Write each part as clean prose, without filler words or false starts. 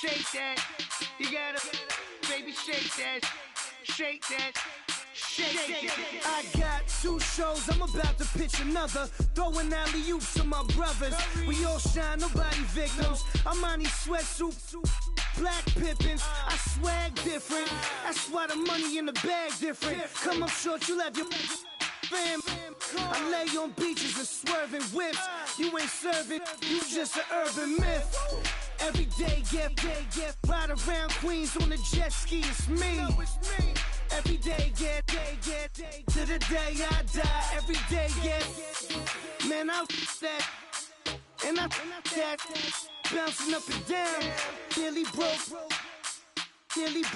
Shake that. You gotta, baby, shake that. Shake that. Shake that. I got 2 shows, I'm about to pitch another. Throwing alley-oops to my brothers. We all shine, nobody victims. I'm on these sweatsuits, black pippins. I swag different. That's why the money in the bag different. Come up short, you'll have your fam. I lay on beaches and swerving whips. You ain't serving, you just an urban myth. Every day, get ride around Queens on a jet ski. It's me. Every day, get to the day I die. Every day, get man, I that and I that bouncing up and down. Nearly broke. Just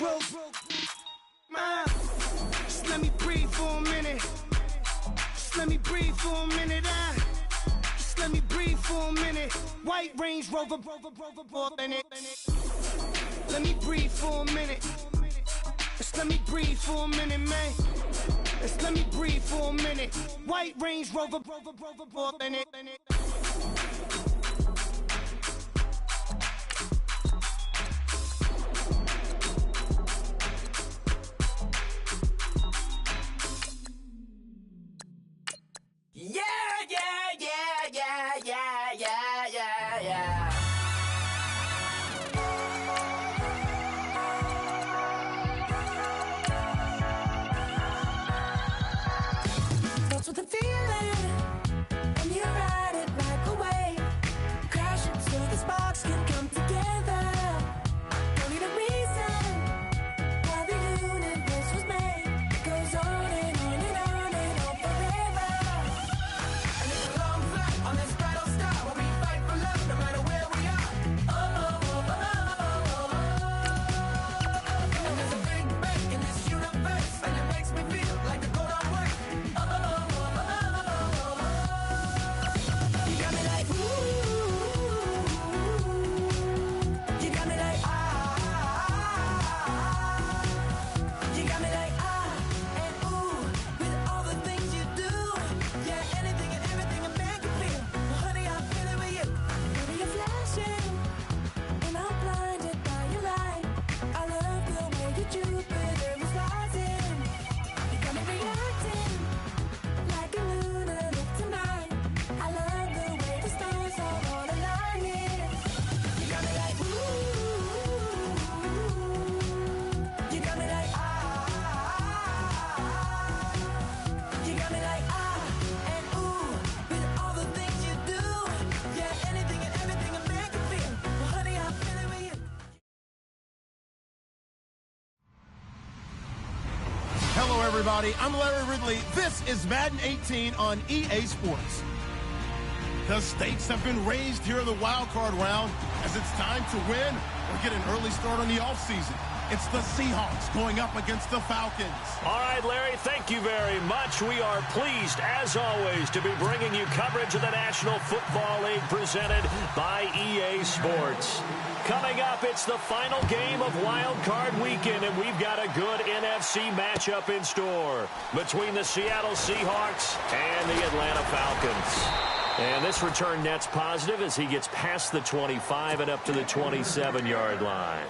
let me breathe for a minute. Just let me breathe for a minute. Just let me breathe for a minute. White Range Rover, in it. Let me breathe for a minute. Just let me breathe for a minute, man. Just let me breathe for a minute. White Range Rover, in it. Yeah. That's what the feeling, and you ride it right away. Crash it so the sparks can come together. Don't need a reason why the universe was made. It goes on and on and on and on forever. And it's a long flight on this battle star where we fight for love no matter where we are. And there's a big bang in this universe, and it makes me feel like the go don't work. You got me like ooh, you got me like you got me like and ooh, with all the things you do, yeah, anything and everything a man can feel. Well, honey, I'm feeling with you. Baby, you're flashing, and I'm blinded by your light. I love the way you Jupiter was rising. You got me reacting like a lunar look tonight. I love the way the stars all on aligning. You got me like ooh, you got me like you got me like and ooh, with all the things you do, yeah, anything and everything a man can feel. Well, honey, I'm feeling with you. Hello, everybody. I'm Larry Ridley. This is Madden 18 on EA Sports. The stakes have been raised here in the wild card round as it's time to win or get an early start on the offseason. It's the Seahawks going up against the Falcons. All right, Larry, thank you very much. We are pleased, as always, to be bringing you coverage of the National Football League presented by EA Sports. Coming up, it's the final game of Wild Card Weekend, and we've got a good NFC matchup in store between the Seattle Seahawks and the Atlanta Falcons. And this return net's positive as he gets past the 25 and up to the 27-yard line.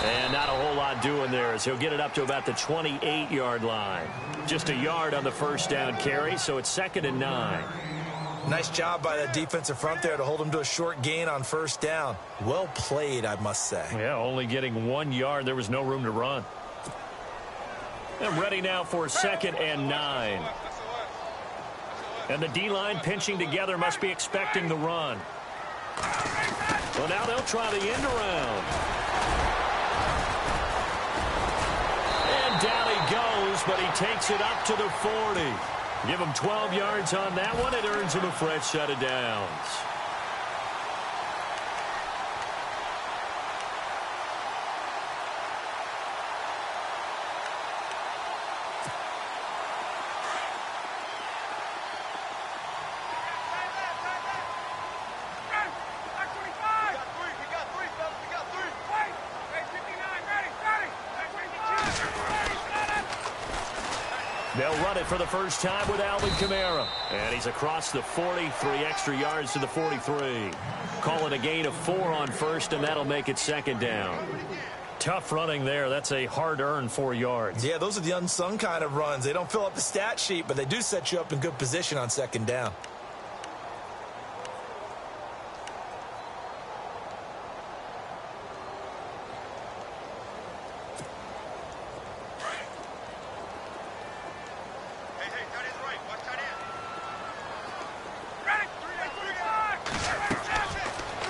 And not a whole lot doing there as he'll get it up to about the 28-yard line. Just a yard on the first down carry, so it's 2nd and 9. Nice job by that defensive front there to hold him to a short gain on first down. Well played, I must say. Yeah, only getting 1 yard. There was no room to run. And ready now for 2nd and 9. And the D-line pinching together must be expecting the run. Well, now they'll try the end around. And down he goes close, but he takes it up to the 40. Give him 12 yards on that one. It earns him a fresh set of downs. They'll run it for the first time with Alvin Kamara. And he's across the 40, 3 extra yards to the 43. Call it a gain of 4 on first, and that'll make it second down. Tough running there. That's a hard-earned 4 yards. Yeah, those are the unsung kind of runs. They don't fill up the stat sheet, but they do set you up in good position on second down.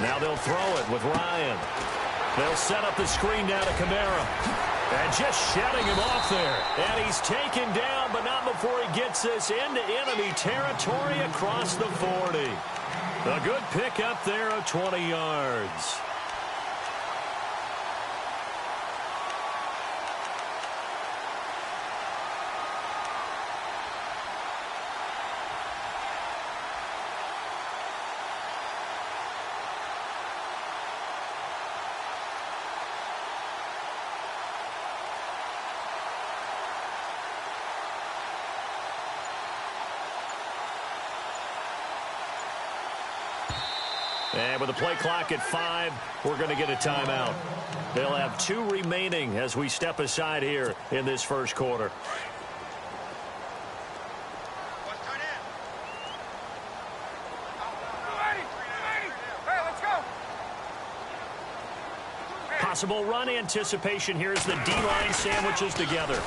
Now they'll throw it with Ryan. They'll set up the screen down to Kamara. And just shedding him off there. And he's taken down, but not before he gets this into enemy territory across the 40. A good pickup there of 20 yards. And with the play clock at 5, we're going to get a timeout. They'll have 2 remaining as we step aside here in this first quarter. Possible run anticipation. Here's the D-line sandwiches together.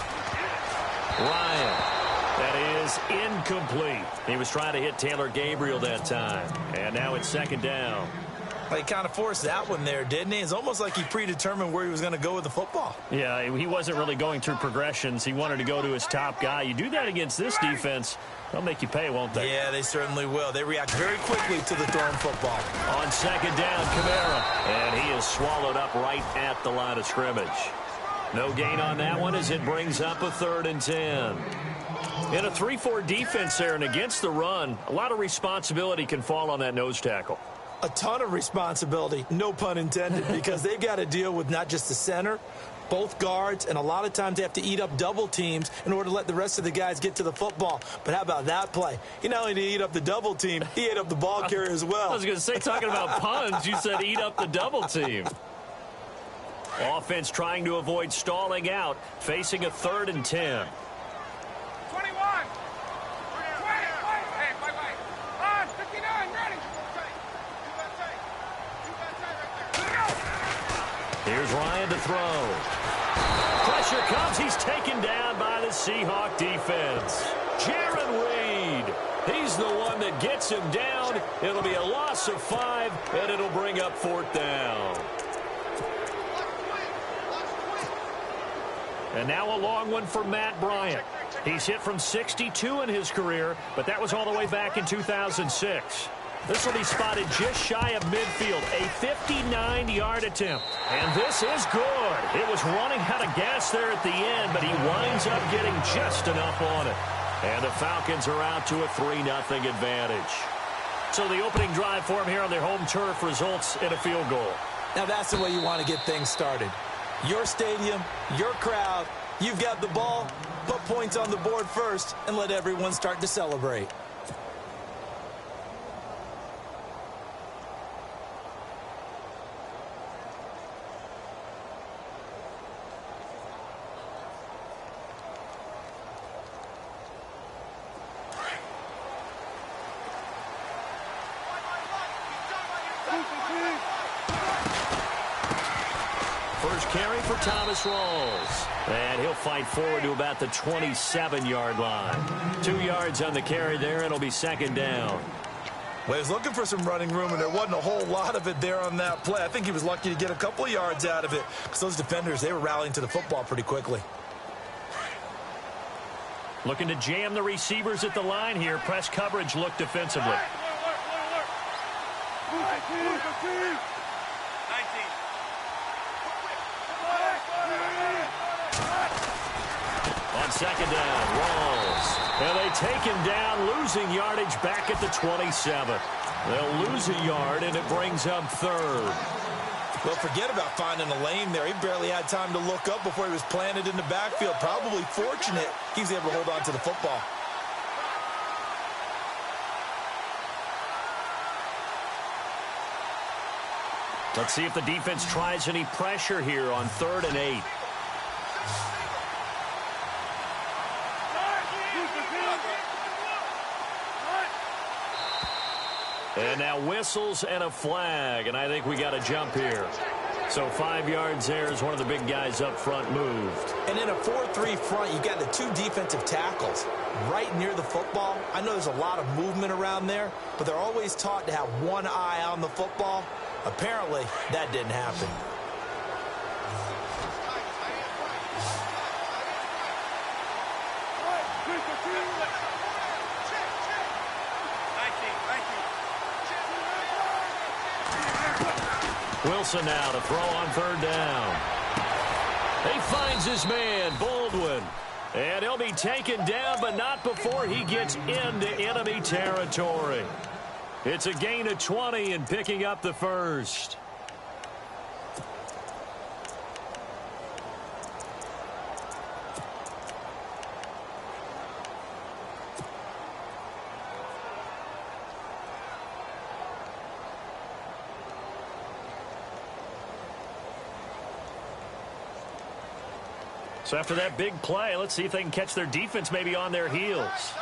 Ryan. That is incomplete. He was trying to hit Taylor Gabriel that time. And now it's second down. Well, he kind of forced that one there, didn't he? It's almost like he predetermined where he was going to go with the football. Yeah, he wasn't really going through progressions. He wanted to go to his top guy. You do that against this defense, they'll make you pay, won't they? Yeah, they certainly will. They react very quickly to the thrown football. On second down, Kamara. And he is swallowed up right at the line of scrimmage. No gain on that one as it brings up a 3rd and 10. In a 3-4 defense there and against the run, a lot of responsibility can fall on that nose tackle. A ton of responsibility, no pun intended, because they've got to deal with not just the center, both guards, and a lot of times they have to eat up double teams in order to let the rest of the guys get to the football. But how about that play? He not only did he eat up the double team, he ate up the ball carrier as well. I was going to say, talking about puns, you said eat up the double team. Offense trying to avoid stalling out, facing a 3rd and 10. 21. Wait. On, 59, ready. Here's Ryan to throw. Pressure comes. He's taken down by the Seahawk defense. Jaron Reed. He's the one that gets him down. It'll be a loss of 5, and it'll bring up 4th down. And now a long one for Matt Bryant. He's hit from 62 in his career, but that was all the way back in 2006. This will be spotted just shy of midfield, a 59-yard attempt. And this is good. It was running out of gas there at the end, but he winds up getting just enough on it. And the Falcons are out to a 3-0 advantage. So the opening drive for them here on their home turf results in a field goal. Now that's the way you want to get things started. Your stadium, your crowd, you've got the ball, put points on the board first, and let everyone start to celebrate. First carry for Thomas Rawls. And he'll fight forward to about the 27-yard line. 2 yards on the carry there. It'll be second down. Well, he was looking for some running room, and there wasn't a whole lot of it there on that play. I think he was lucky to get a couple of yards out of it because those defenders, they were rallying to the football pretty quickly. Looking to jam the receivers at the line here. Press coverage look defensively. Work. 19. On second down, Rawls. And they take him down, losing yardage back at the 27. They'll lose a yard, and it brings up third. Well, forget about finding a lane there. He barely had time to look up before he was planted in the backfield. Probably fortunate he was able to hold on to the football. Let's see if the defense tries any pressure here on 3rd and 8. And now whistles and a flag, and I think we got a jump here. So 5 yards there as one of the big guys up front moved. And in a 4-3 front, you got the 2 defensive tackles right near the football. I know there's a lot of movement around there, but they're always taught to have one eye on the football. Apparently, that didn't happen. Wilson now to throw on 3rd down. He finds his man, Baldwin. And he'll be taken down, but not before he gets into enemy territory. It's a gain of 20 and picking up the first. So after that big play, let's see if they can catch their defense maybe on their heels.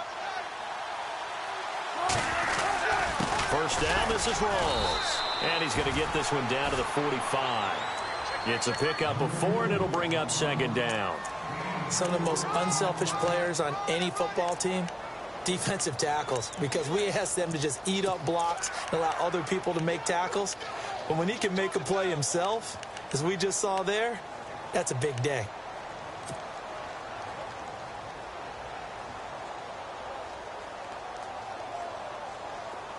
First down, this is Rawls. And he's going to get this one down to the 45. It's a pickup of 4, and it'll bring up 2nd down. Some of the most unselfish players on any football team, defensive tackles, because we ask them to just eat up blocks and allow other people to make tackles. But when he can make a play himself, as we just saw there, that's a big day.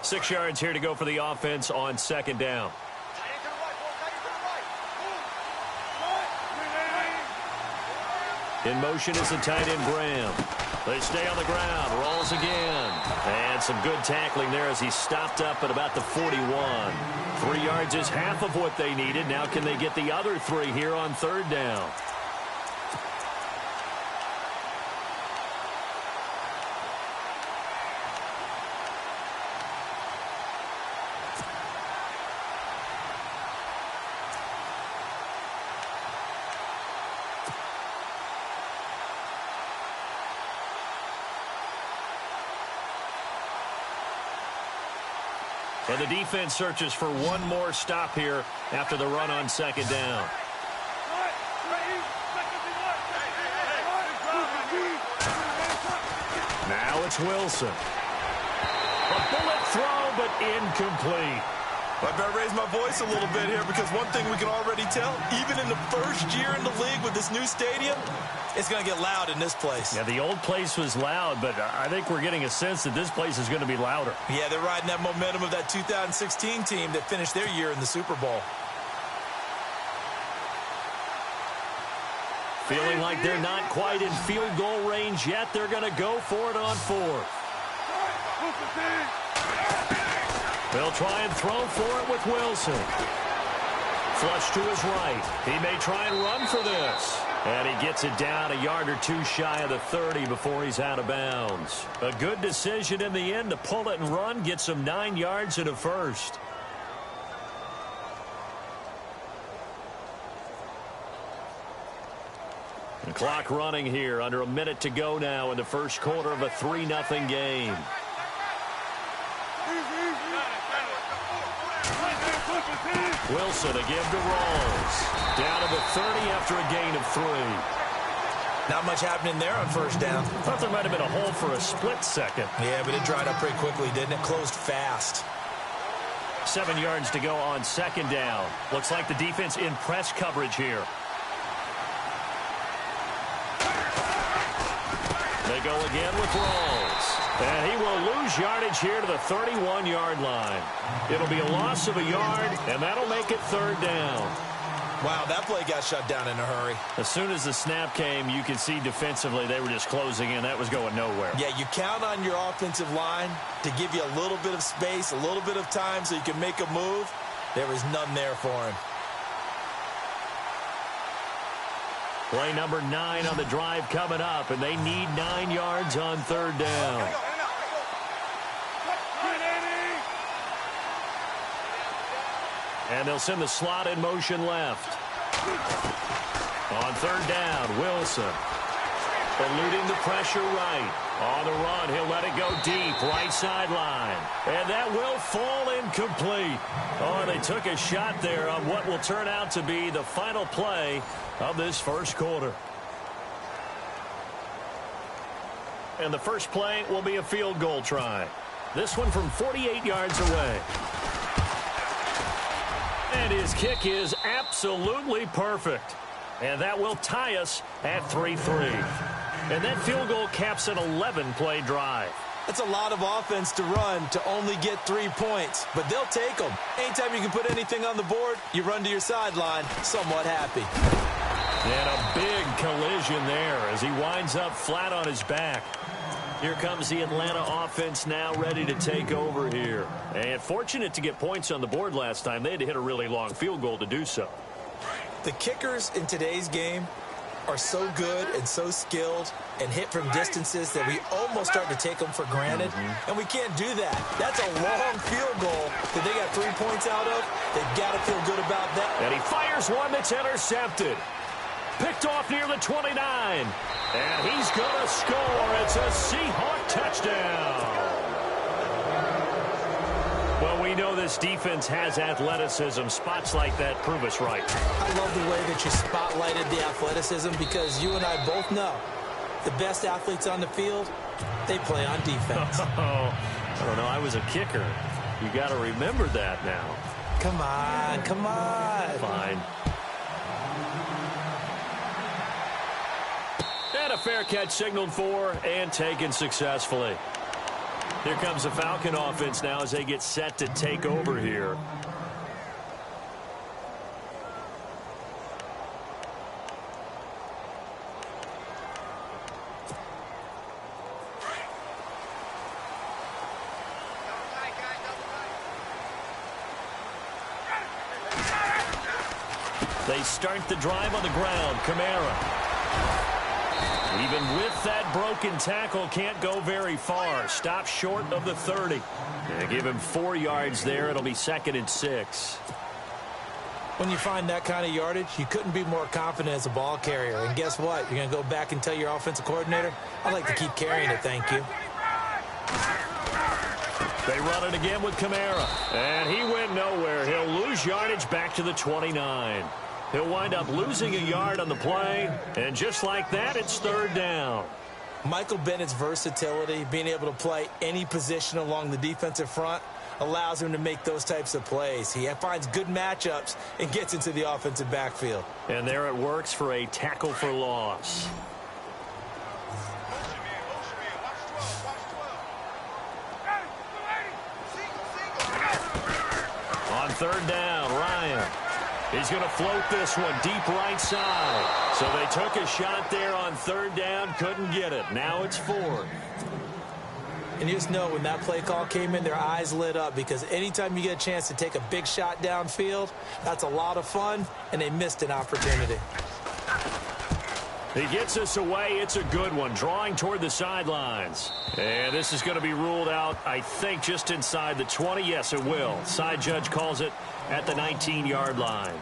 Six yards here to go for the offense on 2nd down. In motion is the tight end, Graham. They stay on the ground. Rolls again. And some good tackling there as he stopped up at about the 41. 3 yards is half of what they needed. Now can they get the other 3 here on 3rd down? And the defense searches for one more stop here after the run on 2nd down. Now it's Wilson. A bullet throw, but incomplete. I better raise my voice a little bit here because one thing we can already tell, even in the first year in the league with this new stadium, it's going to get loud in this place. Yeah, the old place was loud, but I think we're getting a sense that this place is going to be louder. Yeah, they're riding that momentum of that 2016 team that finished their year in the Super Bowl. Feeling like they're not quite in field goal range yet. They're going to go for it on 4th. They'll try and throw for it with Wilson. Flush to his right. He may try and run for this. And he gets it down a yard or 2 shy of the 30 before he's out of bounds. A good decision in the end to pull it and run, get some 9 yards and a first. The clock running here, under a minute to go now in the first quarter of a 3-0 game. Wilson a give to Rawls. Down to the 30 after a gain of 3. Not much happening there on first down. Thought there might have been a hole for a split second. Yeah, but it dried up pretty quickly, didn't it? Closed fast. 7 yards to go on 2nd down. Looks like the defense in press coverage here. They go again with Rawls. And he will lose yardage here to the 31-yard line. It'll be a loss of a yard, and that'll make it third down. Wow, that play got shut down in a hurry. As soon as the snap came, you could see defensively they were just closing in. That was going nowhere. Yeah, you count on your offensive line to give you a little bit of space, a little bit of time so you can make a move. There was none there for him. Play number 9 on the drive coming up, and they need 9 yards on third down. And they'll send the slot in motion left. On third down, Wilson. Eluding the pressure right. On the run, he'll let it go deep, right sideline. And that will fall incomplete. Oh, they took a shot there on what will turn out to be the final play of this first quarter. And the first play will be a field goal try. This one from 48 yards away. And his kick is absolutely perfect. And that will tie us at 3-3. And that field goal caps an 11-play drive. That's a lot of offense to run to only get 3 points, but they'll take them. Anytime you can put anything on the board, you run to your sideline somewhat happy. And a big collision there as he winds up flat on his back. Here comes the Atlanta offense now ready to take over here. And fortunate to get points on the board last time. They had to hit a really long field goal to do so. The kickers in today's game are so good and so skilled and hit from distances that we almost start to take them for granted. And we can't do that. That's a long field goal that they got 3 points out of. They've got to feel good about that. And he fires one that's intercepted. Picked off near the 29. And he's going to score. It's a Seahawk touchdown. Well, we know this defense has athleticism. Spots like that prove us right. I love the way that you spotlighted the athleticism because you and I both know the best athletes on the field, they play on defense. I don't know. I was a kicker. You got to remember that now. Come on, come on. Fine. And a fair catch signaled for and taken successfully. Here comes the Falcon offense now as they get set to take over here. They start the drive on the ground. Kamara. Even with that broken tackle, can't go very far. Stop short of the 30. And give him 4 yards there. It'll be 2nd and 6. When you find that kind of yardage, you couldn't be more confident as a ball carrier. And guess what? You're going to go back and tell your offensive coordinator, I'd like to keep carrying it, thank you. They run it again with Kamara. And he went nowhere. He'll lose yardage back to the 29. He'll wind up losing a yard on the play, and just like that, it's third down. Michael Bennett's versatility, being able to play any position along the defensive front, allows him to make those types of plays. He finds good matchups and gets into the offensive backfield. And there it works for a tackle for loss. On third down, Ryan. He's going to float this one deep right side. So they took a shot there on third down, couldn't get it. Now it's 4th. And you just know when that play call came in, their eyes lit up because anytime you get a chance to take a big shot downfield, that's a lot of fun, and they missed an opportunity. He gets us away. It's a good one, drawing toward the sidelines. And this is going to be ruled out, I think, just inside the 20. Yes, it will. Side judge calls it at the 19-yard line.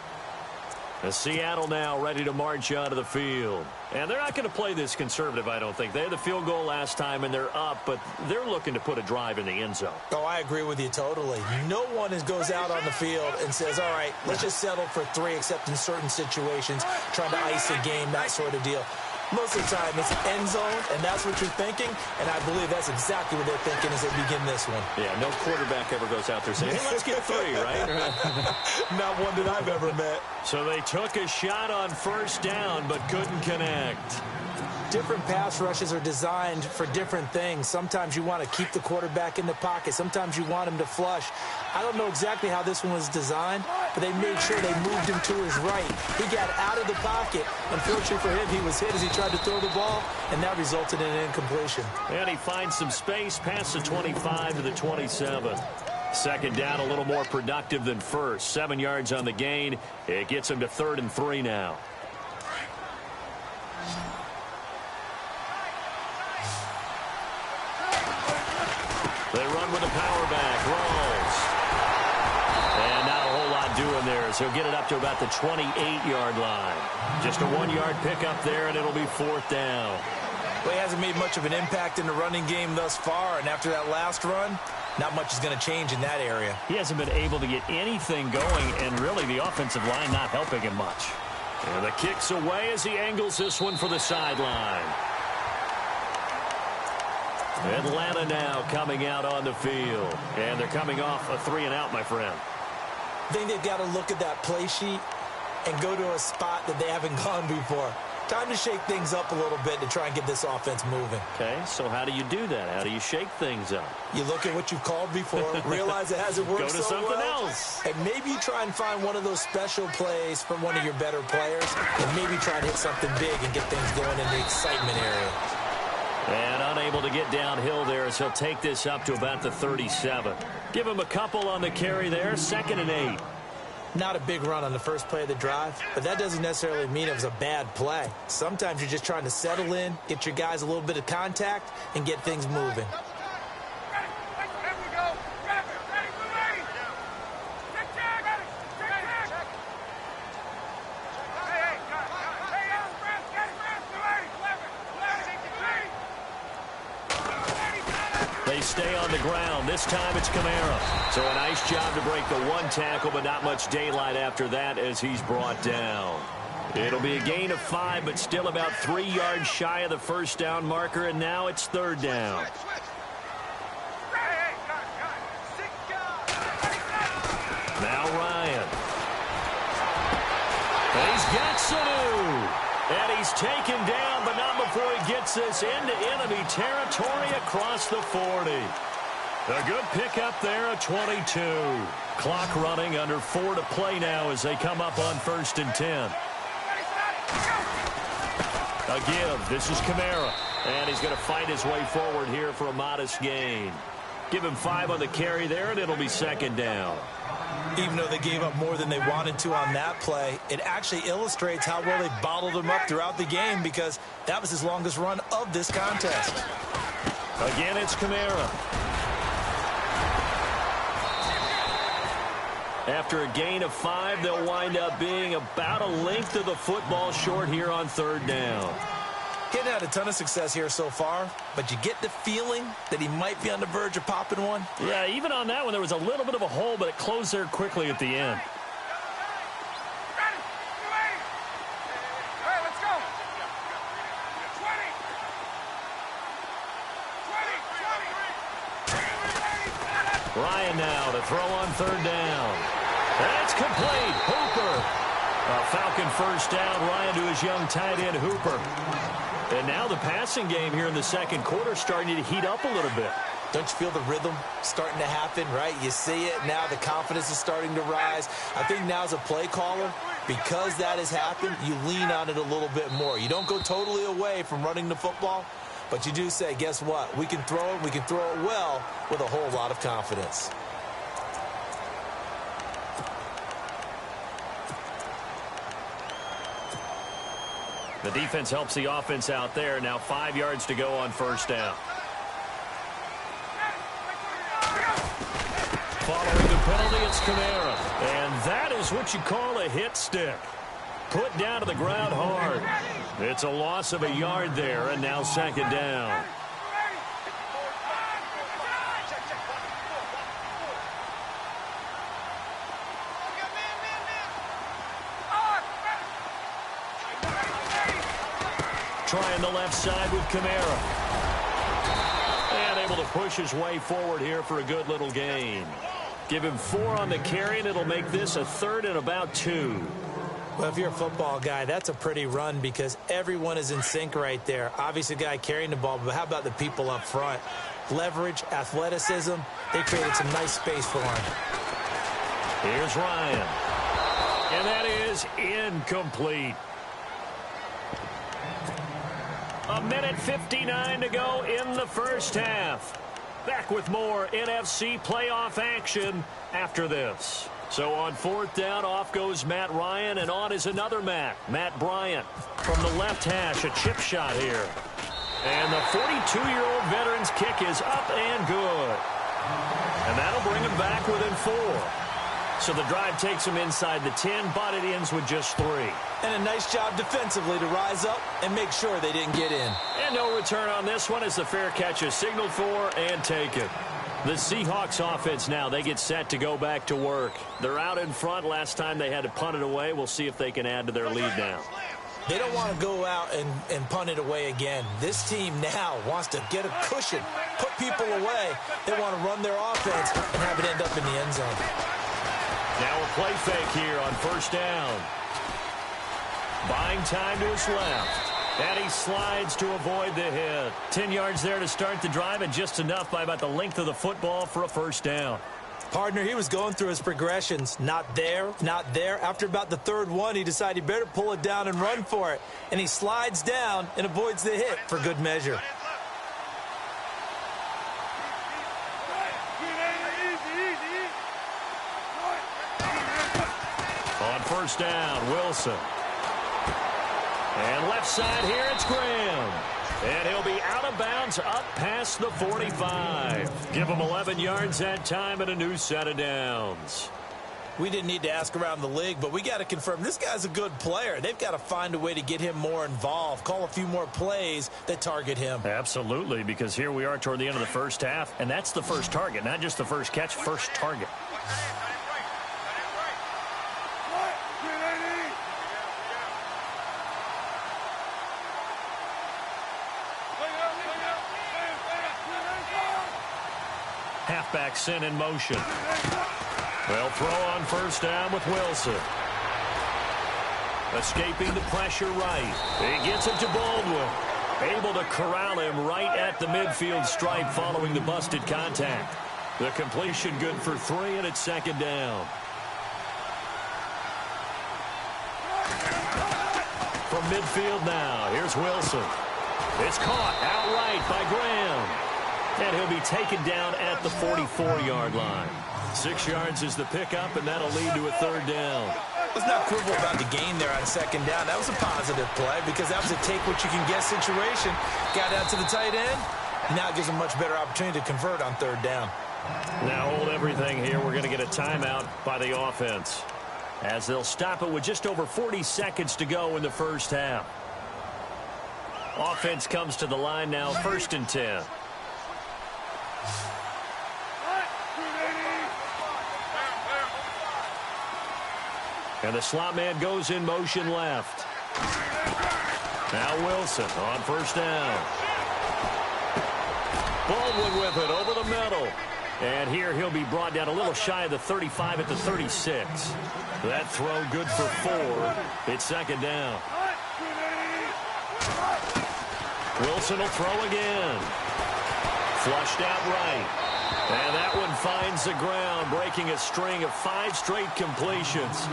Seattle now ready to march out of the field. And they're not going to play this conservative, I don't think. They had the field goal last time, and they're up, but they're looking to put a drive in the end zone. Oh, I agree with you totally. No one goes out on the field and says, all right, let's just settle for 3, except in certain situations, trying to ice a game, that sort of deal. Most of the time, it's end zone, and that's what you're thinking, and I believe that's exactly what they're thinking as they begin this one. Yeah, no quarterback ever goes out there saying, hey, let's get 3, right? Not one that I've ever met. So they took a shot on first down, but couldn't connect. different pass rushes are designed for different things. Sometimes you want to keep the quarterback in the pocket. Sometimes you want him to flush. I don't know exactly how this one was designed, but they made sure they moved him to his right. He got out of the pocket. Unfortunately for him, he was hit as he tried to throw the ball, and that resulted in an incompletion. And he finds some space past the 25 to the 27. Second down, a little more productive than first. 7 yards on the gain. It gets him to 3rd and 3 now. They run with a power back. Rolls. And not a whole lot doing there, so he'll get it up to about the 28-yard line. Just a 1-yard pickup there, and it'll be 4th down. Well, he hasn't made much of an impact in the running game thus far, and after that last run, not much is going to change in that area. He hasn't been able to get anything going, and really the offensive line not helping him much. And the kick's away as he angles this one for the sideline. Atlanta now coming out on the field. And they're coming off a 3-and-out, my friend. I think they've got to look at that play sheet and go to a spot that they haven't gone before. Time to shake things up a little bit to try and get this offense moving. Okay, so how do you do that? How do you shake things up? You look at what you've called before, realize it hasn't worked so well. Go to something else. And maybe you try and find one of those special plays from one of your better players, and maybe try and hit something big and get things going in the excitement area. And unable to get downhill there as he'll take this up to about the 37. Give him a couple on the carry there. 2nd and 8. Not a big run on the first play of the drive, but that doesn't necessarily mean it was a bad play. Sometimes you're just trying to settle in, get your guys a little bit of contact, and get things moving. They stay on the ground. This time it's Kamara. So a nice job to break the 1 tackle, but not much daylight after that as he's brought down. It'll be a gain of 5, but still about 3 yards shy of the first down marker, and now it's 3rd down. Now Ryan. And he's got Sanu. And he's taken down, but not before he gets this into enemy territory across the 40. A good pickup there at 22. Clock running, under 4 to play now as they come up on 1st and 10. A give. This is Kamara. And he's going to fight his way forward here for a modest gain. Give him 5 on the carry there, and it'll be 2nd down. Even though they gave up more than they wanted to on that play, it actually illustrates how well they bottled him up throughout the game, because that was his longest run of this contest. Again, it's Kamara. After a gain of 5, they'll wind up being about a length of the football short here on 3rd down. Getting had a ton of success here so far, but you get the feeling that he might be on the verge of popping one. Yeah, even on that one, there was a little bit of a hole, but it closed there quickly at the end. Ryan now to throw on 3rd down. That's complete. Hooper. A Falcon first down. Ryan to his young tight end, Hooper. And now the passing game here in the 2nd quarter starting to heat up a little bit. Don't you feel the rhythm starting to happen, right? You see it now. The confidence is starting to rise. I think now as a play caller, because that has happened, you lean on it a little bit more. You don't go totally away from running the football, but you do say, guess what? We can throw it. We can throw it well with a whole lot of confidence. The defense helps the offense out there. Now 5 yards to go on 1st down. Following the penalty, it's Kamara. And that is what you call a hit stick. Put down to the ground hard. It's a loss of a yard there, and now 2nd down. Trying the left side with Kamara. And able to push his way forward here for a good little gain. Give him 4 on the carry, and it'll make this a 3rd and about 2. Well, if you're a football guy, that's a pretty run because everyone is in sync right there. Obviously, the guy carrying the ball, but how about the people up front? Leverage, athleticism, they created some nice space for him. Here's Ryan. And that is incomplete. 1:59 to go in the first half. Back with more NFC playoff action after this. So on fourth down, off goes Matt Ryan, and on is another Matt Bryant. From the left hash, a chip shot here. And the 42-year-old veteran's kick is up and good. And that'll bring him back within 4. So the drive takes him inside the 10, but it ends with just 3. And a nice job defensively to rise up and make sure they didn't get in. And no return on this one as the fair catch is signaled for and taken. The Seahawks offense now, they get set to go back to work. They're out in front. Last time they had to punt it away. We'll see if they can add to their lead now. They don't want to go out and punt it away again. This team now wants to get a cushion, put people away. They want to run their offense and have it end up in the end zone. Now a play fake here on first down. Buying time to his left. And he slides to avoid the hit. 10 yards there to start the drive, and just enough by about the length of the football for a first down. Partner, he was going through his progressions. Not there, not there. After about the third one, he decided he better pull it down and run for it. And he slides down and avoids the hit for good measure. On first down, Wilson. And left side here, it's Graham. And he'll be out of bounds up past the 45. Give him 11 yards that time and a new set of downs. We didn't need to ask around the league, but we got to confirm this guy's a good player. They've got to find a way to get him more involved, call a few more plays that target him. Absolutely, because here we are toward the end of the first half, and that's the first target, not just the first catch, first target. Halfback sent in motion. They'll throw on first down with Wilson. Escaping the pressure right. He gets it to Baldwin. Able to corral him right at the midfield stripe following the busted contact. The completion good for 3, and it's second down. From midfield now, here's Wilson. It's caught outright by Graham. And he'll be taken down at the 44-yard line. 6 yards is the pickup, and that'll lead to a third down. Let's not quibble about the gain there on second down. That was a positive play because that was a take-what-you-can-get situation. Got out to the tight end. Now it gives them a much better opportunity to convert on third down. Now hold everything here. We're going to get a timeout by the offense as they'll stop it with just over 40 seconds to go in the first half. Offense comes to the line now, 1st and 10. And the slot man goes in motion left. Now Wilson on first down. Baldwin with it over the middle. And here he'll be brought down a little shy of the 35 at the 36. That throw good for 4. It's second down. Wilson will throw again. Flushed out right. And that one finds the ground, breaking a string of 5 straight completions.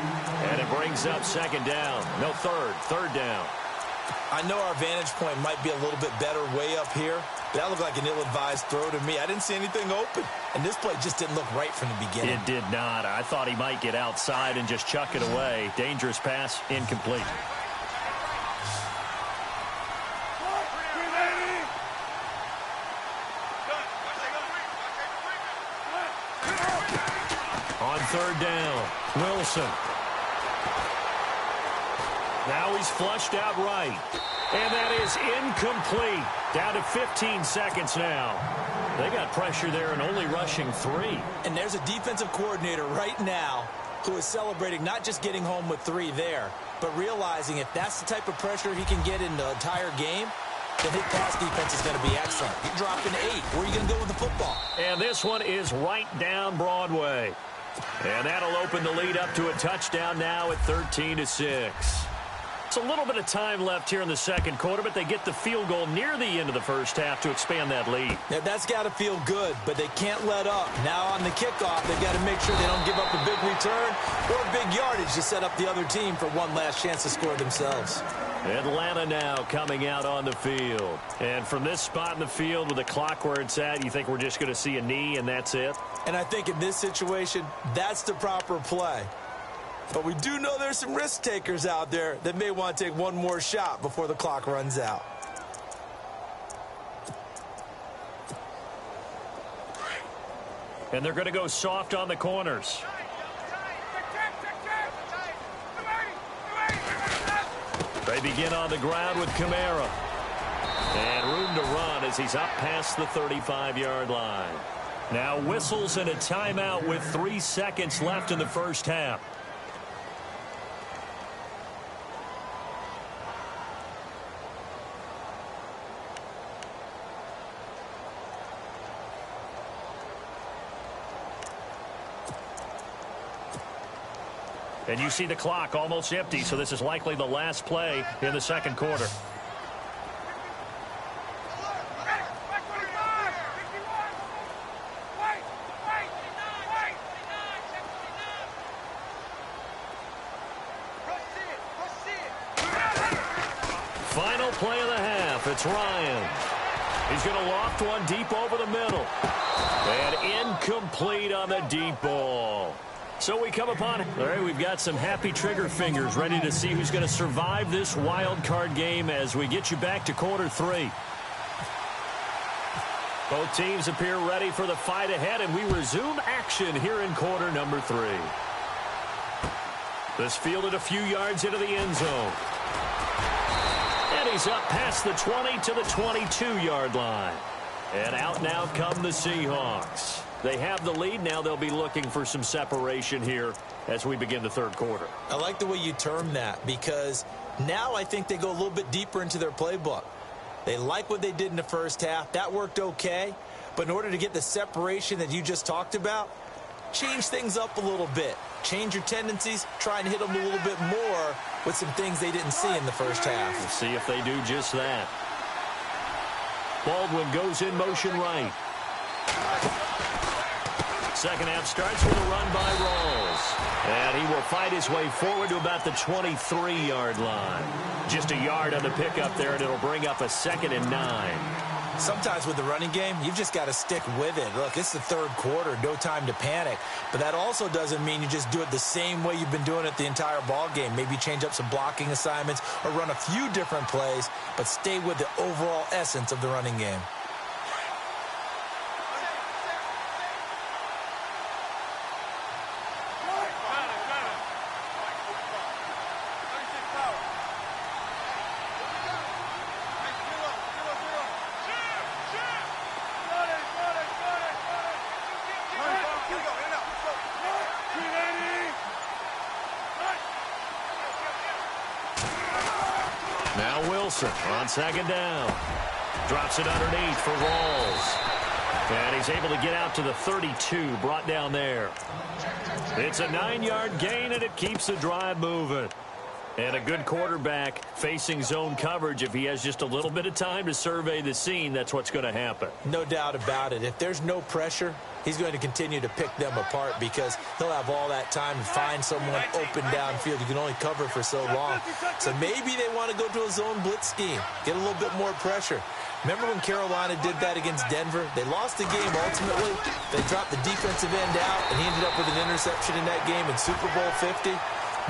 And it brings up second down. No, third down. I know our vantage point might be a little bit better way up here, but that looked like an ill-advised throw to me. I didn't see anything open, and this play just didn't look right from the beginning. It did not. I thought he might get outside and just chuck it away. Dangerous pass, incomplete. On third down, Wilson. Now he's flushed out right. And that is incomplete. Down to 15 seconds now. They got pressure there and only rushing 3. And there's a defensive coordinator right now who is celebrating not just getting home with 3 there, but realizing if that's the type of pressure he can get in the entire game, then his pass defense is going to be excellent. You're dropping 8. Where are you going to go with the football? And this one is right down Broadway. And that'll open the lead up to a touchdown now at 13-6. It's a little bit of time left here in the second quarter, but they get the field goal near the end of the first half to expand that lead. Yeah, that's got to feel good, but they can't let up. Now on the kickoff, they've got to make sure they don't give up a big return or big yardage to set up the other team for one last chance to score themselves. Atlanta now coming out on the field. And from this spot in the field with the clock where it's at, you think we're just going to see a knee and that's it? And I think in this situation, that's the proper play. But we do know there's some risk takers out there that may want to take one more shot before the clock runs out. And they're going to go soft on the corners. They begin on the ground with Kamara. And room to run as he's up past the 35-yard line. Now whistles and a timeout with 3 seconds left in the first half. And you see the clock almost empty, so this is likely the last play in the second quarter. Final play of the half. It's Ryan. He's going to loft one deep over the middle. And incomplete on the deep ball. So we come upon, all right, we've got some happy trigger fingers ready to see who's going to survive this wild card game as we get you back to quarter 3. Both teams appear ready for the fight ahead, and we resume action here in quarter number 3. This fielded a few yards into the end zone. And he's up past the 20 to the 22-yard line. And out now come the Seahawks. They have the lead. Now they'll be looking for some separation here as we begin the third quarter. I like the way you term that because now I think they go a little bit deeper into their playbook. They like what they did in the first half. That worked okay. But in order to get the separation that you just talked about, change things up a little bit. Change your tendencies. Try and hit them a little bit more with some things they didn't see in the first half. We'll see if they do just that. Baldwin goes in motion right. Second half starts with a run by Rawls. And he will fight his way forward to about the 23-yard line. Just a yard on the pickup there, and it'll bring up a 2nd and 9. Sometimes with the running game, you've just got to stick with it. Look, it's the third quarter, no time to panic. But that also doesn't mean you just do it the same way you've been doing it the entire ball game. Maybe change up some blocking assignments or run a few different plays, but stay with the overall essence of the running game. Now Wilson on second down. Drops it underneath for Rawls. And he's able to get out to the 32, brought down there. It's a 9-yard gain, and it keeps the drive moving. And a good quarterback facing zone coverage. If he has just a little bit of time to survey the scene, that's what's going to happen. No doubt about it. If there's no pressure, he's going to continue to pick them apart because he'll have all that time to find someone open downfield. You can only cover for so long. So maybe they want to go to a zone blitz scheme, get a little bit more pressure. Remember when Carolina did that against Denver? They lost the game ultimately. They dropped the defensive end out, and he ended up with an interception in that game in Super Bowl 50.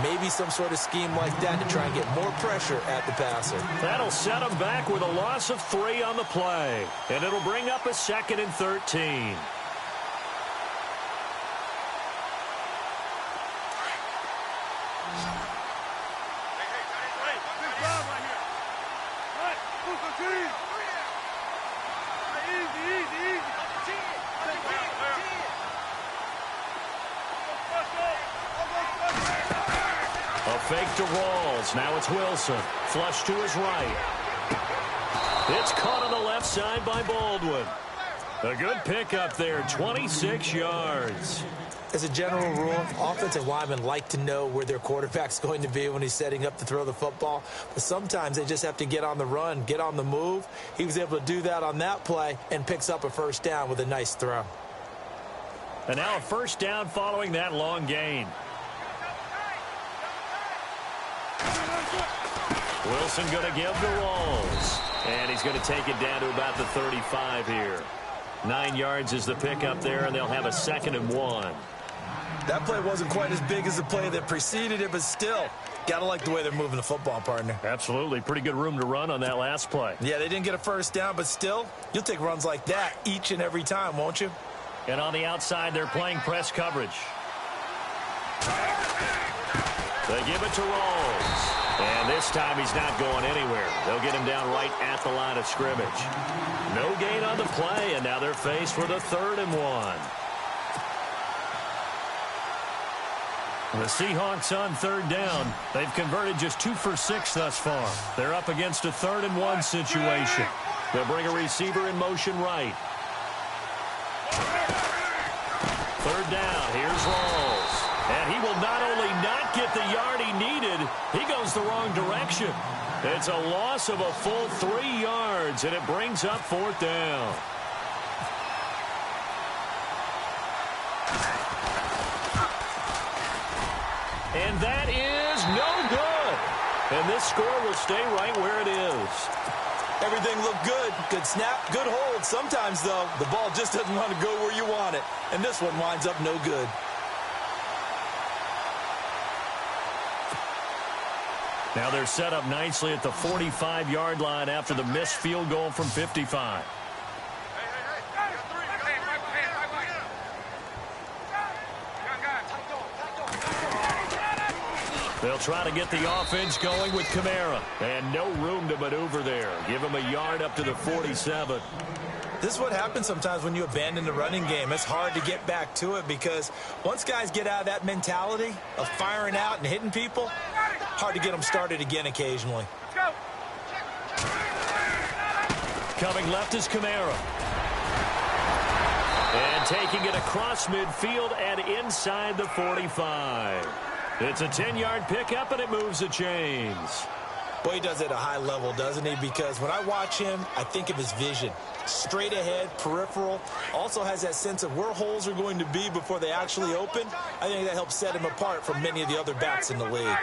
Maybe some sort of scheme like that to try and get more pressure at the passer. That'll set him back with a loss of 3 on the play. And it'll bring up a 2nd and 13. Fake to Rawls. Now it's Wilson. Flush to his right. It's caught on the left side by Baldwin. A good pickup there, 26 yards. As a general rule, offensive linemen like to know where their quarterback's going to be when he's setting up to throw the football. But sometimes they just have to get on the run, get on the move. He was able to do that on that play and picks up a first down with a nice throw. And now a first down following that long gain. Wilson going to give to Rawls. And he's going to take it down to about the 35 here. 9 yards is the pickup there, and they'll have a 2nd and 1. That play wasn't quite as big as the play that preceded it, but still, got to like the way they're moving the football, partner. Absolutely. Pretty good room to run on that last play. Yeah, they didn't get a first down, but still, you'll take runs like that each and every time, won't you? And on the outside, they're playing press coverage. They give it to Rawls. And this time he's not going anywhere. They'll get him down right at the line of scrimmage. No gain on the play, and now they're faced with a 3rd and 1. The Seahawks on 3rd down. They've converted just 2 for 6 thus far. They're up against a 3rd and 1 situation. They'll bring a receiver in motion right. 3rd down. Here's Rawls. And he will not only not get the yard he needed, he goes the wrong direction. It's a loss of a full 3 yards, and it brings up 4th down. And that is no good. And this score will stay right where it is. Everything looked good. Good snap, good hold. Sometimes, though, the ball just doesn't want to go where you want it. And this one winds up no good. Now they're set up nicely at the 45-yard line after the missed field goal from 55. They'll try to get the offense going with Kamara. And no room to maneuver there. Give him a yard up to the 47. This is what happens sometimes when you abandon the running game. It's hard to get back to it because once guys get out of that mentality of firing out and hitting people, hard to get them started again occasionally. Coming left is Kamara. And taking it across midfield and inside the 45. It's a 10-yard pickup, and it moves the chains. Boy, he does it at a high level, doesn't he? Because when I watch him, I think of his vision. Straight ahead, peripheral. Also has that sense of where holes are going to be before they actually open. I think that helps set him apart from many of the other backs in the league.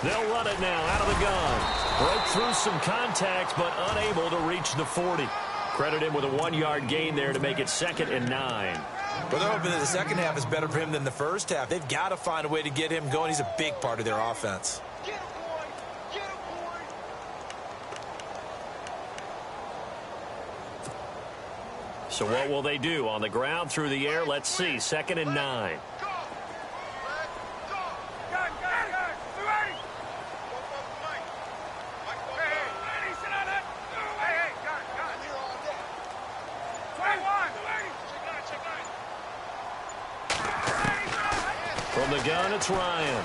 They'll run it now out of the gun. Broke through some contact, but unable to reach the 40. Credit him with a 1-yard gain there to make it 2nd and 9. But they're hoping that the second half is better for him than the first half. They've got to find a way to get him going. He's a big part of their offense. So what will they do? On the ground, through the air, let's see. 2nd and 9. From the gun, it's Ryan.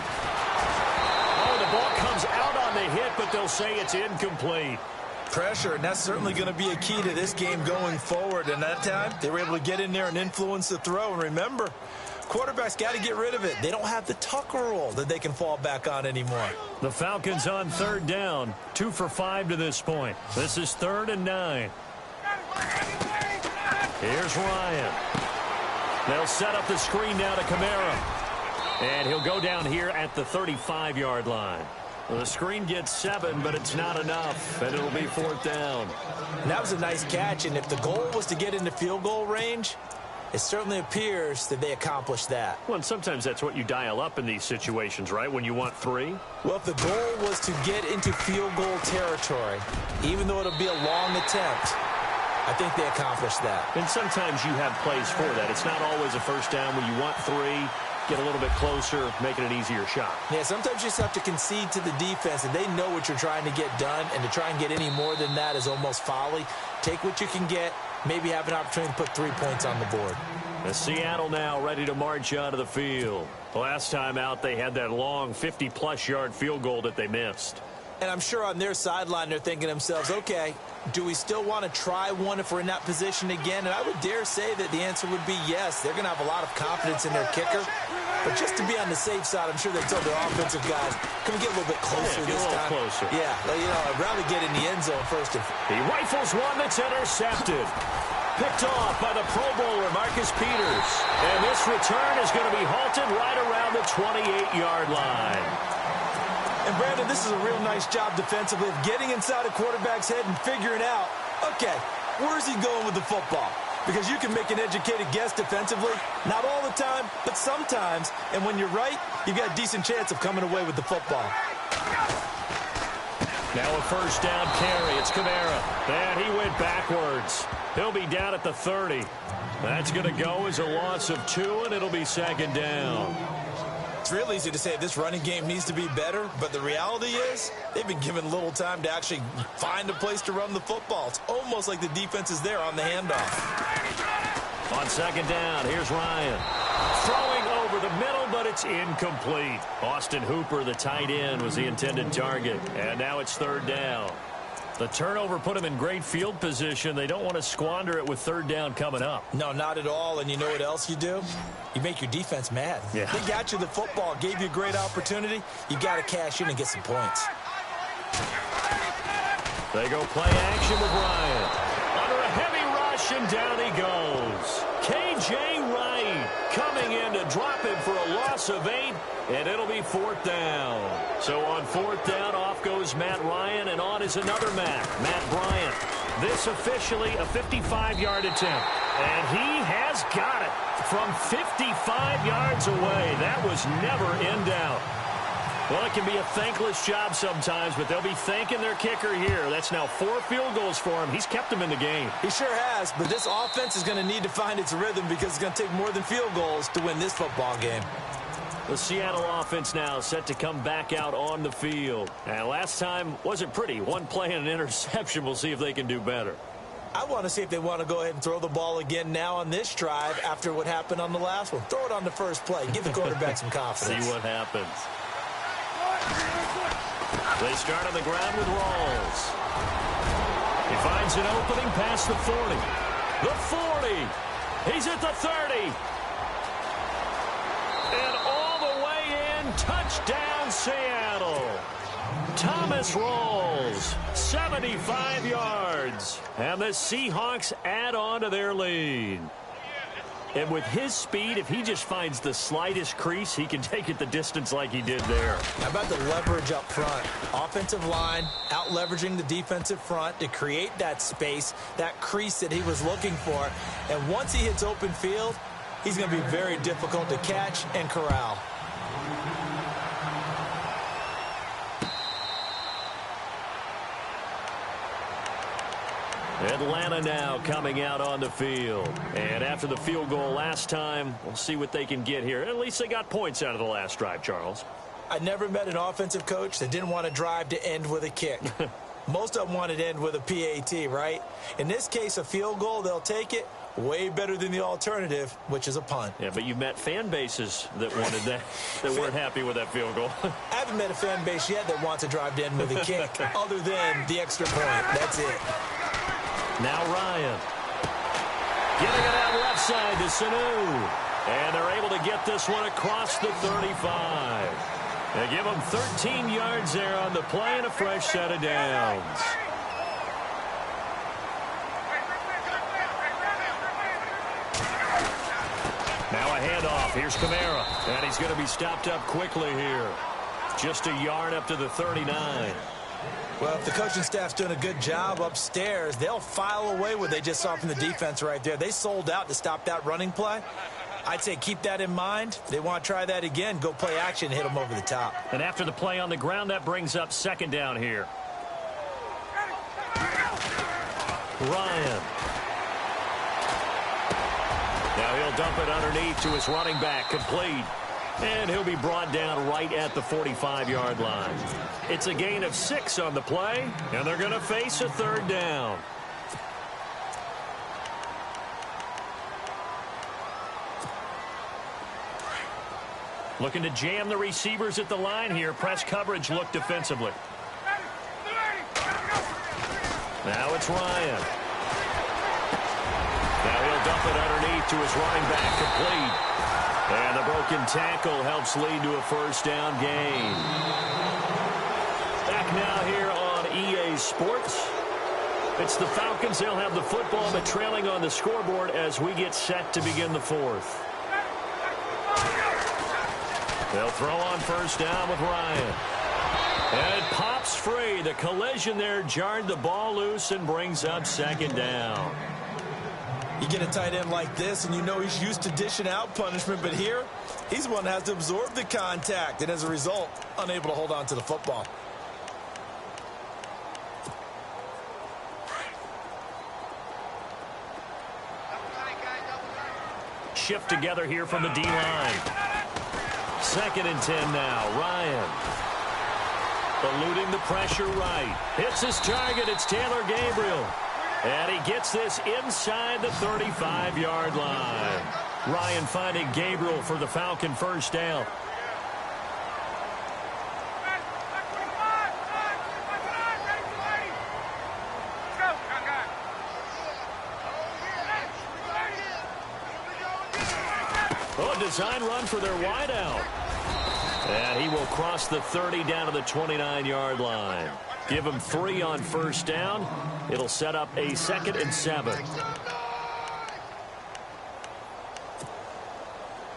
Oh, the ball comes out on the hit, but they'll say it's incomplete. Pressure, and that's certainly going to be a key to this game going forward. And that time, they were able to get in there and influence the throw. And remember, quarterbacks got to get rid of it. They don't have the Tucker rule that they can fall back on anymore. The Falcons on 3rd down, 2 for 5 to this point. This is 3rd and 9. Here's Ryan. They'll set up the screen now to Kamara. And he'll go down here at the 35-yard line. The screen gets 7, but it's not enough, and it'll be 4th down. And that was a nice catch, and if the goal was to get into field goal range, it certainly appears that they accomplished that. Well, and sometimes that's what you dial up in these situations, right, when you want 3? Well, if the goal was to get into field goal territory, even though it'll be a long attempt, I think they accomplished that. And sometimes you have plays for that. It's not always a first down when you want 3. Get a little bit closer, making an easier shot. Yeah, sometimes you just have to concede to the defense, and they know what you're trying to get done, and to try and get any more than that is almost folly. Take what you can get, maybe have an opportunity to put 3 points on the board. Seattle now ready to march onto the field. Last time out, they had that long 50-plus yard field goal that they missed. And I'm sure on their sideline they're thinking to themselves, okay, do we still want to try one if we're in that position again? And I would dare say that the answer would be yes. They're going to have a lot of confidence in their kicker. But just to be on the safe side, I'm sure they told their offensive guys, can we get a little bit closer this time? Closer. Yeah, well, I'd rather get in the end zone first. He rifles one that's intercepted. Picked off by the Pro Bowler, Marcus Peters. And this return is going to be halted right around the 28-yard line. And, Brandon, this is a real nice job defensively of getting inside a quarterback's head and figuring out, okay, where's he going with the football? Because you can make an educated guess defensively. Not all the time, but sometimes. And when you're right, you've got a decent chance of coming away with the football. Now a first down carry. It's Kamara. And he went backwards. He'll be down at the 30. That's going to go as a loss of 2, and it'll be second down. It's real easy to say this running game needs to be better, but the reality is they've been given little time to actually find a place to run the football. It's almost like the defense is there on the handoff. On second down, here's Ryan. Throwing over the middle, but it's incomplete. Austin Hooper, the tight end, was the intended target. And now it's third down. The turnover put them in great field position. They don't want to squander it with third down coming up. No, not at all. And you know what else you do? You make your defense mad. Yeah. They got you the football, gave you a great opportunity. You got to cash in and get some points. They go play action with Ryan. Under a heavy rush, and down he goes. K.J. Wright coming in to drop him for a loss of 8, and it'll be fourth down. So on fourth down, off goes Matt Ryan, and on is another Matt Bryant. This officially a 55-yard attempt, and he has got it from 55 yards away. That was never in doubt. Well, it can be a thankless job sometimes, but they'll be thanking their kicker here. That's now 4 field goals for him. He's kept them in the game. He sure has, but this offense is going to need to find its rhythm because it's going to take more than field goals to win this football game. The Seattle offense now set to come back out on the field. And last time wasn't pretty. One play and an interception. We'll see if they can do better. I want to see if they want to go ahead and throw the ball again now on this drive after what happened on the last one. Throw it on the first play. Give the quarterback some confidence. See what happens. They start on the ground with Rawls. He finds an opening past the 40. The 40. He's at the 30. And all the way in, touchdown Seattle. Thomas Rawls, 75 yards. And the Seahawks add on to their lead. And with his speed, if he just finds the slightest crease, he can take it the distance like he did there. How about the leverage up front? Offensive line out-leveraging the defensive front to create that space, that crease that he was looking for. And once he hits open field, he's going to be very difficult to catch and corral. Atlanta now coming out on the field. And after the field goal last time, we'll see what they can get here. At least they got points out of the last drive, Charles. I never met an offensive coach that didn't want to drive to end with a kick. Most of them wanted to end with a PAT, right? In this case, a field goal, they'll take it. Way better than the alternative, which is a punt. Yeah, but you met fan bases that wanted that, that weren't happy with that field goal. I haven't met a fan base yet that wants to drive to end with a kick, other than the extra point. That's it. Now Ryan. Giving it out left side to Sanu. And they're able to get this one across the 35. They give them 13 yards there on the play and a fresh set of downs. Now a handoff. Here's Kamara. And he's going to be stopped up quickly here. Just a yard up to the 39. Well, if the coaching staff's doing a good job upstairs, they'll file away what they just saw from the defense right there. They sold out to stop that running play. I'd say keep that in mind. If they want to try that again, go play action and hit them over the top. And after the play on the ground, that brings up second down here. Ryan. Now he'll dump it underneath to his running back, complete. And he'll be brought down right at the 45-yard line. It's a gain of 6 on the play, and they're going to face a third down. Looking to jam the receivers at the line here. Press coverage look defensively. Now it's Ryan. Now he'll dump it underneath to his running back, complete. And the broken tackle helps lead to a first down gain. Back now here on EA Sports. It's the Falcons. They'll have the football, but trailing on the scoreboard as we get set to begin the fourth. They'll throw on first down with Ryan. And it pops free. The collision there jarred the ball loose and brings up second down. You get a tight end like this, and you know he's used to dishing out punishment, but here, he's the one that has to absorb the contact, and as a result, unable to hold on to the football. Shift together here from the D-line. 2nd and 10 now. Ryan. Eluding the pressure right. Hits his target. It's Taylor Gabriel. And he gets this inside the 35-yard line. Ryan finding Gabriel for the Falcon first down. Oh, design run for their wideout. And he will cross the 30 down to the 29-yard line. Give him 3 on first down. It'll set up a 2nd and 7.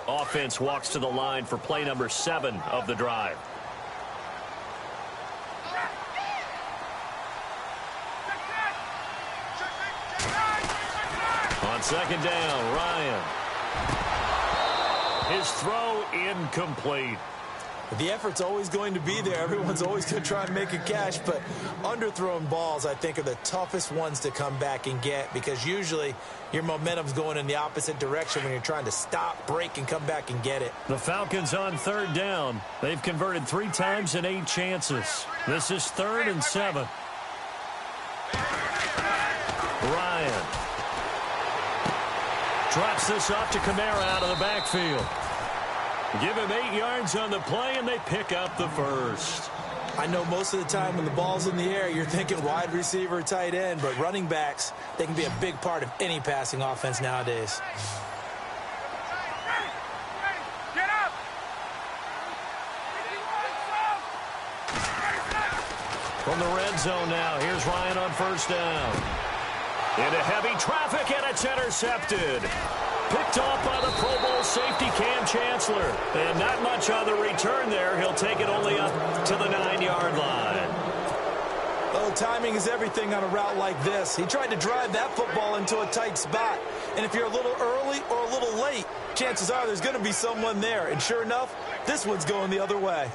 Offense walks to the line for play number 7 of the drive. On 2nd down, Ryan. His throw incomplete. The effort's always going to be there. Everyone's always going to try and make a catch, but underthrown balls, I think, are the toughest ones to come back and get because usually your momentum's going in the opposite direction when you're trying to stop, break, and come back and get it. The Falcons on 3rd down. They've converted 3 times in 8 chances. This is 3rd and 7. Ryan drops this off to Kamara out of the backfield. Give him 8 yards on the play, and they pick up the first. I know most of the time when the ball's in the air, you're thinking wide receiver, tight end, but running backs, they can be a big part of any passing offense nowadays. From the red zone now, here's Ryan on first down. Into heavy traffic, and it's intercepted. Picked off by the Pro Bowl safety Cam Chancellor. And not much on the return there. He'll take it only up to the 9-yard line. Oh, timing is everything on a route like this. He tried to drive that football into a tight spot. And if you're a little early or a little late, chances are there's going to be someone there. And sure enough, this one's going the other way.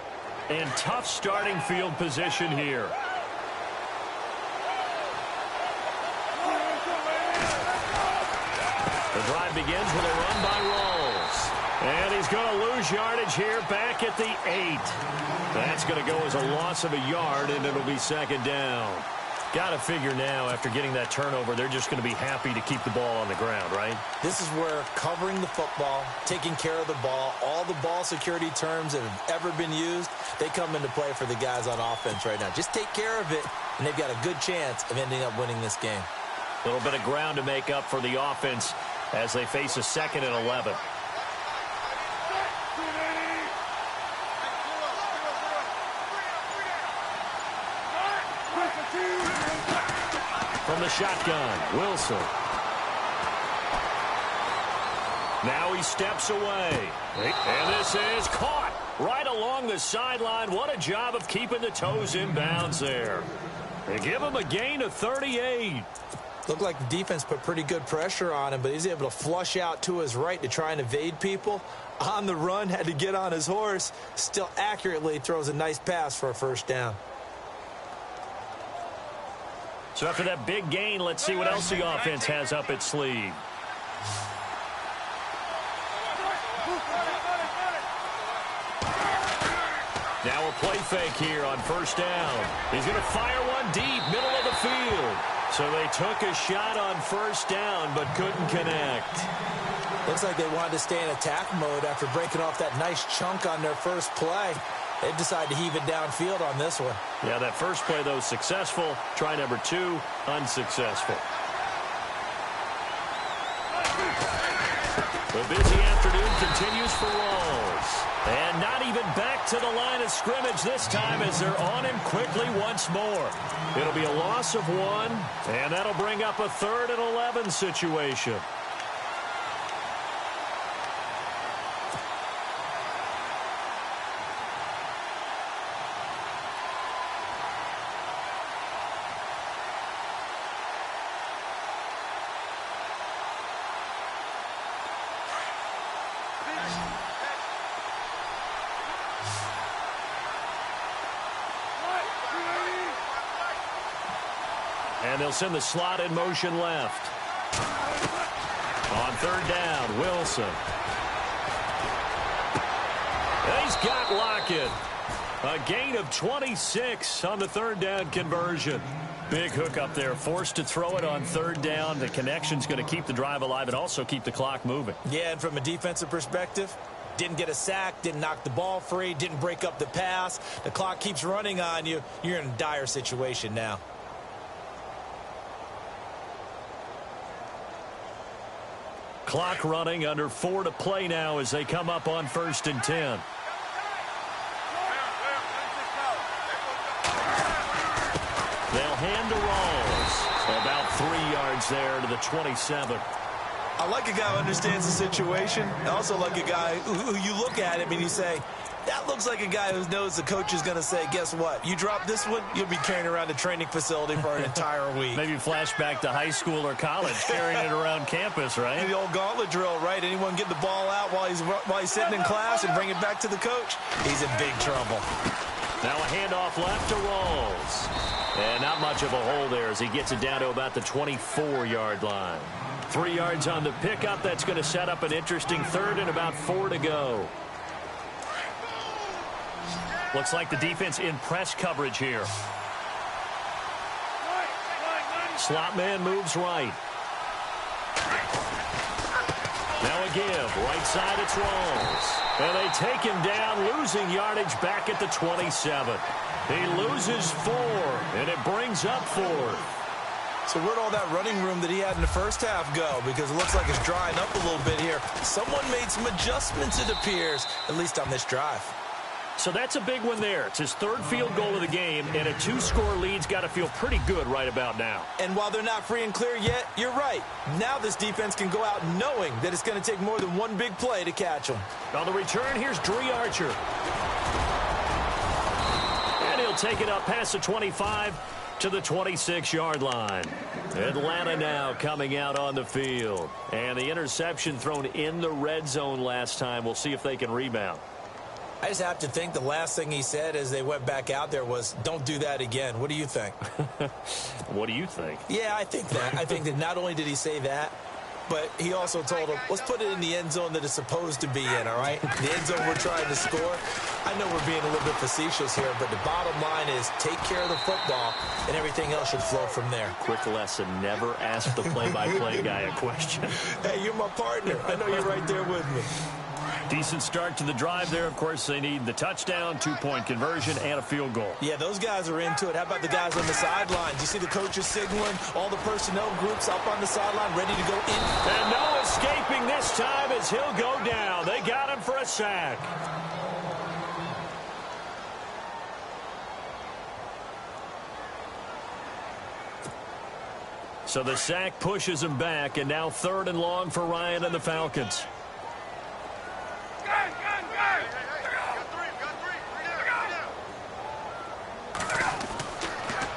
And tough starting field position here. The drive begins with a run by Rawls. And he's going to lose yardage here back at the 8. That's going to go as a loss of a yard, and it'll be 2nd down. Got to figure now, after getting that turnover, they're just going to be happy to keep the ball on the ground, right? This is where covering the football, taking care of the ball, all the ball security terms that have ever been used, they come into play for the guys on offense right now. Just take care of it, and they've got a good chance of ending up winning this game. A little bit of ground to make up for the offense as they face a 2nd and 11. From the shotgun, Wilson. Now he steps away. And this is caught right along the sideline. What a job of keeping the toes in bounds there. They give him a gain of 38. Looked like the defense put pretty good pressure on him, but he's able to flush out to his right to try and evade people. On the run, had to get on his horse. Still accurately throws a nice pass for a first down. So after that big gain, let's see what else the offense has up its sleeve. Now a play fake here on first down. He's going to fire one deep, middle of the field. So they took a shot on first down, but couldn't connect. Looks like they wanted to stay in attack mode after breaking off that nice chunk on their first play. They've decided to heave it downfield on this one. Yeah, that first play, though, successful. Try number 2, unsuccessful. The busy afternoon continues for Rawls. And not even back to the line of scrimmage this time as they're on him quickly once more. It'll be a loss of 1, and that'll bring up a 3rd and 11 situation. And they'll send the slot in motion left. On 3rd down, Wilson. He's got Lockett. A gain of 26 on the 3rd down conversion. Big hook up there, forced to throw it on 3rd down. The connection's going to keep the drive alive and also keep the clock moving. Yeah, and from a defensive perspective, didn't get a sack, didn't knock the ball free, didn't break up the pass. The clock keeps running on you. You're in a dire situation now. Clock running, under 4 to play now as they come up on 1st and 10. They'll hand to Rawls. About 3 yards there to the 27. I like a guy who understands the situation. I also like a guy who you look at him and you say, that looks like a guy who knows the coach is going to say, guess what? You drop this one, you'll be carrying around the training facility for an entire week. Maybe flashback to high school or college, carrying it around campus, right? The old gauntlet drill, right? Anyone get the ball out while he's sitting in class and bring it back to the coach? He's in big trouble. Now a handoff left to Rawls. And not much of a hole there as he gets it down to about the 24-yard line. 3 yards on the pickup. That's going to set up an interesting 3rd and about 4 to go. Looks like the defense in press coverage here. Slot man moves right. Now a give. Right side, it's Rawls. And they take him down, losing yardage back at the 27. He loses 4, and it brings up 4th. So where'd all that running room that he had in the first half go? Because it looks like it's drying up a little bit here. Someone made some adjustments, it appears, at least on this drive. So that's a big one there. It's his 3rd field goal of the game, and a 2-score lead's got to feel pretty good right about now. And while they're not free and clear yet, you're right. Now this defense can go out knowing that it's going to take more than one big play to catch them. On the return, here's Dree Archer. And he'll take it up past the 25 to the 26-yard line. Atlanta now coming out on the field. And the interception thrown in the red zone last time. We'll see if they can rebound. I just have to think the last thing he said as they went back out there was, don't do that again. What do you think? What do you think? Yeah, I think that. I think that not only did he say that, but he also told him, let's put it in the end zone that it's supposed to be in, all right? The end zone we're trying to score. I know we're being a little bit facetious here, but the bottom line is take care of the football, and everything else should flow from there. Quick lesson, never ask the play-by-play guy a question. Hey, you're my partner. I know you're right there with me. Decent start to the drive there. Of course, they need the touchdown, 2-point conversion, and a field goal. Yeah, those guys are into it. How about the guys on the sidelines? You see the coaches signaling, all the personnel groups up on the sideline ready to go in. And no escaping this time as he'll go down. They got him for a sack. So the sack pushes him back, and now 3rd and long for Ryan and the Falcons.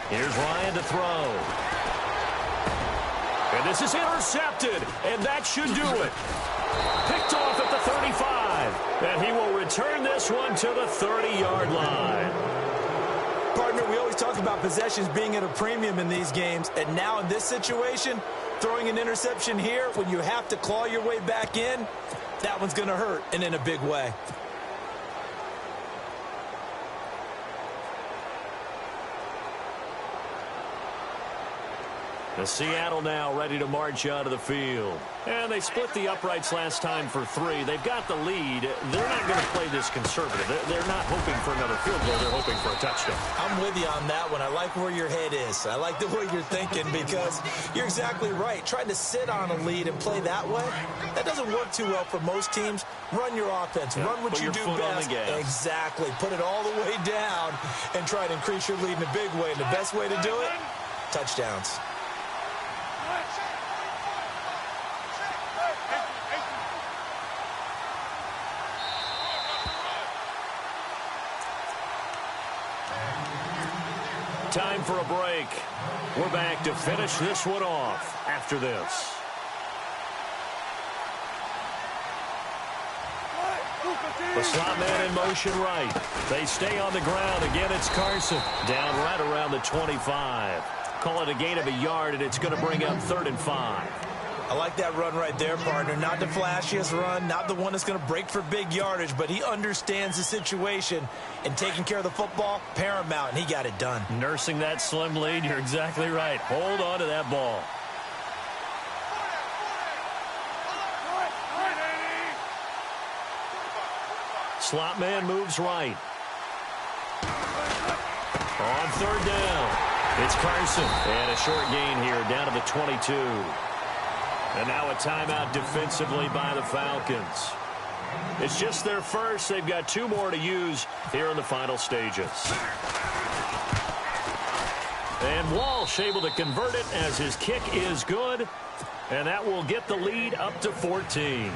Here's Ryan to throw. And this is intercepted, and that should do it. Picked off at the 35, and he will return this one to the 30-yard line. Partner, we always talk about possessions being at a premium in these games, and now in this situation, throwing an interception here when you have to claw your way back in, that one's going to hurt, and in a big way. The Seattle now ready to march out of the field. And they split the uprights last time for 3. They've got the lead. They're not going to play this conservative. They're not hoping for another field goal. They're hoping for a touchdown. I'm with you on that one. I like where your head is. I like the way you're thinking because you're exactly right. Trying to sit on a lead and play that way, that doesn't work too well for most teams. Run your offense. Run what you do best. Exactly. Put it all the way down and try to increase your lead in a big way. And the best way to do it, touchdowns. Time for a break. We're back to finish this one off after this. The slot man in motion right. They stay on the ground. Again, it's Carson. Down right around the 25. Call it a gain of a yard, and it's going to bring up 3rd and 5. I like that run right there, partner. Not the flashiest run, not the one that's going to break for big yardage, but he understands the situation, and taking care of the football, paramount, and he got it done. Nursing that slim lead, you're exactly right. Hold on to that ball. Slot man moves right. On 3rd down, it's Carson. And a short gain here down to the 22. And now a timeout defensively by the Falcons. It's just their first. They've got 2 more to use here in the final stages. And Walsh able to convert it as his kick is good. And that will get the lead up to 14.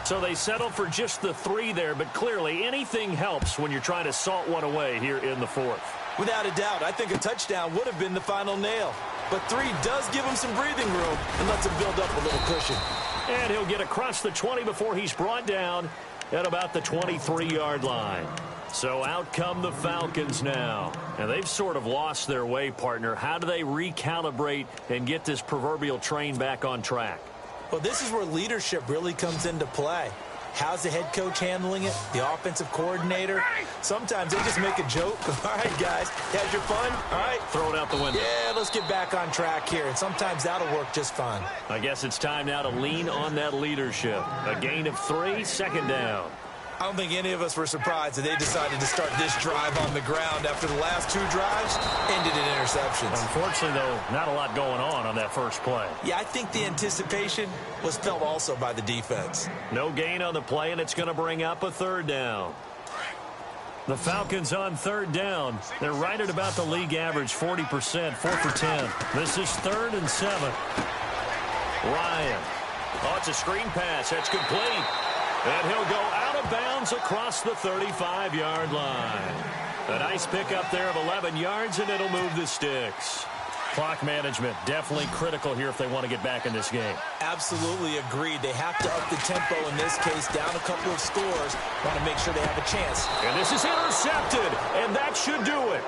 So they settle for just the 3 there, but clearly anything helps when you're trying to salt one away here in the 4th. Without a doubt, I think a touchdown would have been the final nail. But 3 does give him some breathing room and lets him build up a little cushion. And he'll get across the 20 before he's brought down at about the 23-yard line. So out come the Falcons now. And they've sort of lost their way, partner. How do they recalibrate and get this proverbial train back on track? Well, this is where leadership really comes into play. How's the head coach handling it? The offensive coordinator? Sometimes they just make a joke. All right, guys, had your fun? All right. Throw it out the window. Yeah, let's get back on track here. And sometimes that'll work just fine. I guess it's time now to lean on that leadership. A gain of 3, 2nd down. I don't think any of us were surprised that they decided to start this drive on the ground after the last 2 drives ended in interceptions. Unfortunately, though, not a lot going on that first play. Yeah, I think the anticipation was felt also by the defense. No gain on the play, and it's going to bring up a 3rd down. The Falcons on 3rd down. They're right at about the league average, 40%, 4 for 10. This is 3rd and 7. Ryan. Oh, it's a screen pass. That's complete. And he'll go out of bounds across the 35-yard line. A nice pickup there of 11 yards, and it'll move the sticks. Clock management definitely critical here if they want to get back in this game. Absolutely agreed. They have to up the tempo in this case, down a couple of scores. Want to make sure they have a chance. And this is intercepted, and that should do it.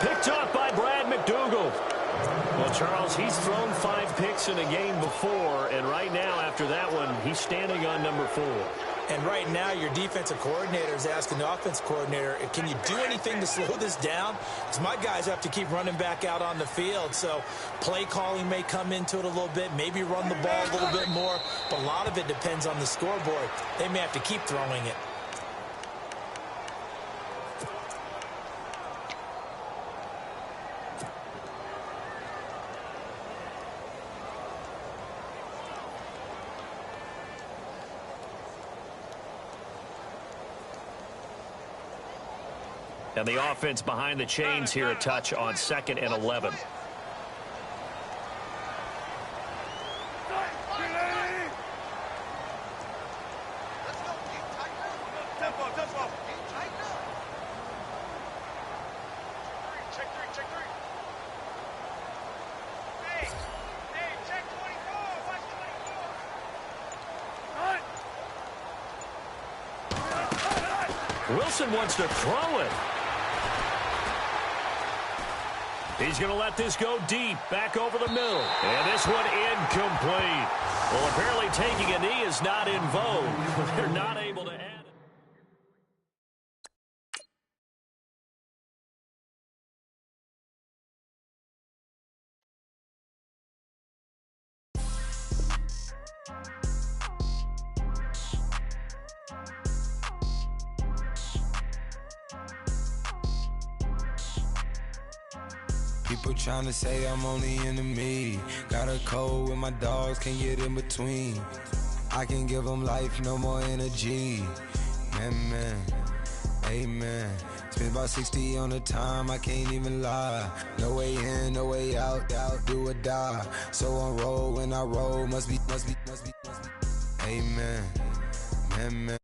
Picked up by Brad McDougald. Well, Charles, he's thrown 5 picks in a game before, and right now after that one, he's standing on number 4. And right now, your defensive coordinator is asking the offense coordinator, can you do anything to slow this down? Because my guys have to keep running back out on the field. So play calling may come into it a little bit, maybe run the ball a little bit more. But a lot of it depends on the scoreboard. They may have to keep throwing it. And the offense behind the chains here a touch on 2nd and 11. Wilson wants to throw it. He's going to let this go deep, back over the middle. And this one incomplete. Well, apparently taking a knee is not in vogue. They're not able to add. People tryna say I'm only enemy. Got a code with my dogs, can't get in between. I can give them life, no more energy. Man, amen. Spent about 60 on the time, I can't even lie. No way in, no way out, do or die. So on roll, when I roll, must be. Amen, man.